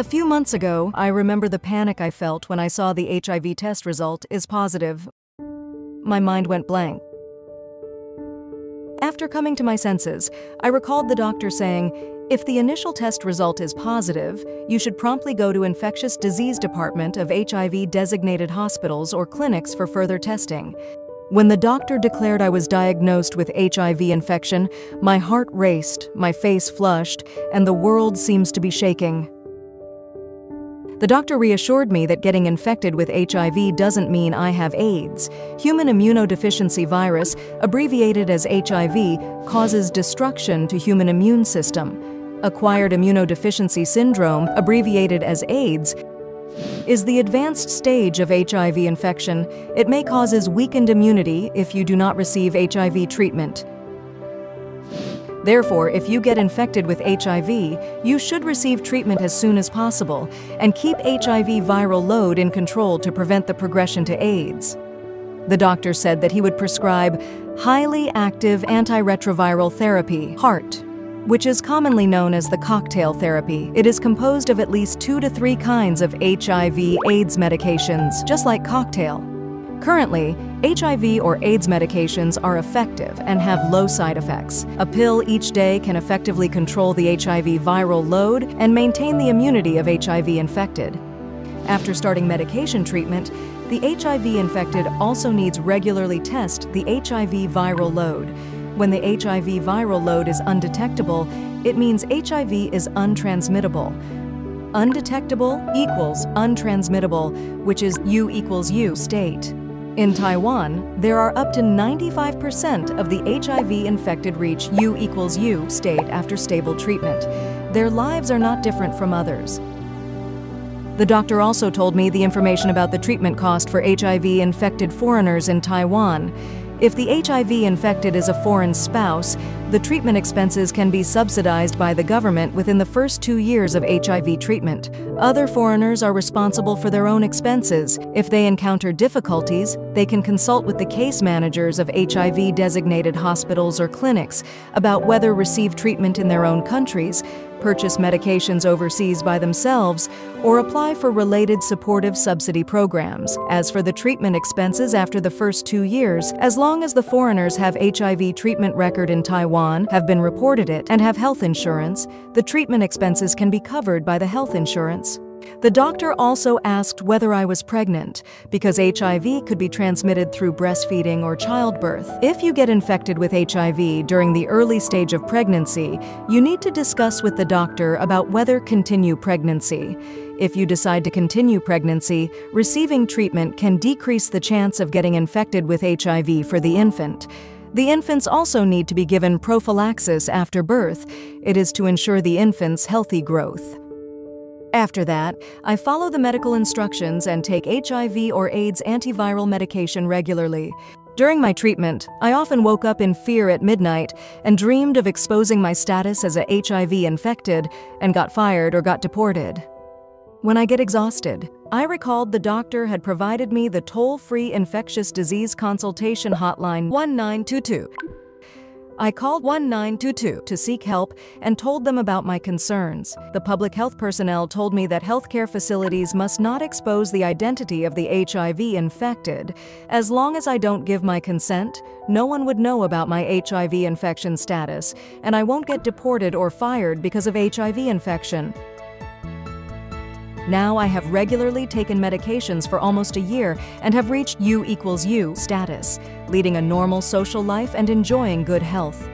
A few months ago, I remember the panic I felt when I saw the HIV test result is positive. My mind went blank. After coming to my senses, I recalled the doctor saying, if the initial test result is positive, you should promptly go to infectious disease department of HIV-designated hospitals or clinics for further testing. When the doctor declared I was diagnosed with HIV infection, my heart raced, my face flushed, and the world seems to be shaking. The doctor reassured me that getting infected with HIV doesn't mean I have AIDS. Human immunodeficiency virus, abbreviated as HIV, causes destruction to human immune system. Acquired immunodeficiency syndrome, abbreviated as AIDS, is the advanced stage of HIV infection. It may cause weakened immunity if you do not receive HIV treatment. Therefore, if you get infected with HIV, you should receive treatment as soon as possible and keep HIV viral load in control to prevent the progression to AIDS. The doctor said that he would prescribe highly active antiretroviral therapy, HAART, which is commonly known as the cocktail therapy. It is composed of at least 2 to 3 kinds of HIV/AIDS medications, just like cocktail. Currently, HIV or AIDS medications are effective and have low side effects. A pill each day can effectively control the HIV viral load and maintain the immunity of HIV infected. After starting medication treatment, the HIV infected also needs regularly test the HIV viral load. When the HIV viral load is undetectable, it means HIV is untransmittable. Undetectable equals untransmittable, which is U equals U state. In Taiwan, there are up to 95% of the HIV-infected reach U equals U state after stable treatment. Their lives are not different from others. The doctor also told me the information about the treatment cost for HIV-infected foreigners in Taiwan. If the HIV-infected is a foreign spouse, the treatment expenses can be subsidized by the government within the first 2 years of HIV treatment. Other foreigners are responsible for their own expenses. If they encounter difficulties, they can consult with the case managers of HIV-designated hospitals or clinics about whether receive treatment in their own countries, purchase medications overseas by themselves, or apply for related supportive subsidy programs. As for the treatment expenses after the first 2 years, as long as the foreigners have HIV treatment record in Taiwan, have been reported it, and have health insurance, the treatment expenses can be covered by the health insurance. The doctor also asked whether I was pregnant, because HIV could be transmitted through breastfeeding or childbirth. If you get infected with HIV during the early stage of pregnancy, you need to discuss with the doctor about whether continue pregnancy. If you decide to continue pregnancy, receiving treatment can decrease the chance of getting infected with HIV for the infant. The infants also need to be given prophylaxis after birth. It is to ensure the infant's healthy growth. After that, I follow the medical instructions and take HIV or AIDS antiviral medication regularly. During my treatment, I often woke up in fear at midnight and dreamed of exposing my status as a HIV infected and got fired or got deported. When I get exhausted, I recalled the doctor had provided me the toll-free infectious disease consultation hotline 1922. I called 1922 to seek help and told them about my concerns. The public health personnel told me that healthcare facilities must not expose the identity of the HIV infected. As long as I don't give my consent, no one would know about my HIV infection status, and I won't get deported or fired because of HIV infection. Now I have regularly taken medications for almost a year and have reached U equals U status, leading a normal social life and enjoying good health.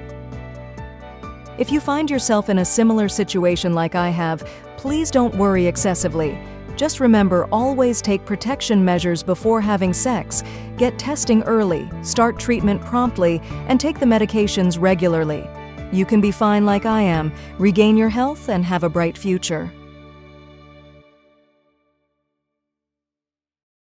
If you find yourself in a similar situation like I have, please don't worry excessively. Just remember, always take protection measures before having sex, get testing early, start treatment promptly, and take the medications regularly. You can be fine like I am, regain your health, and have a bright future.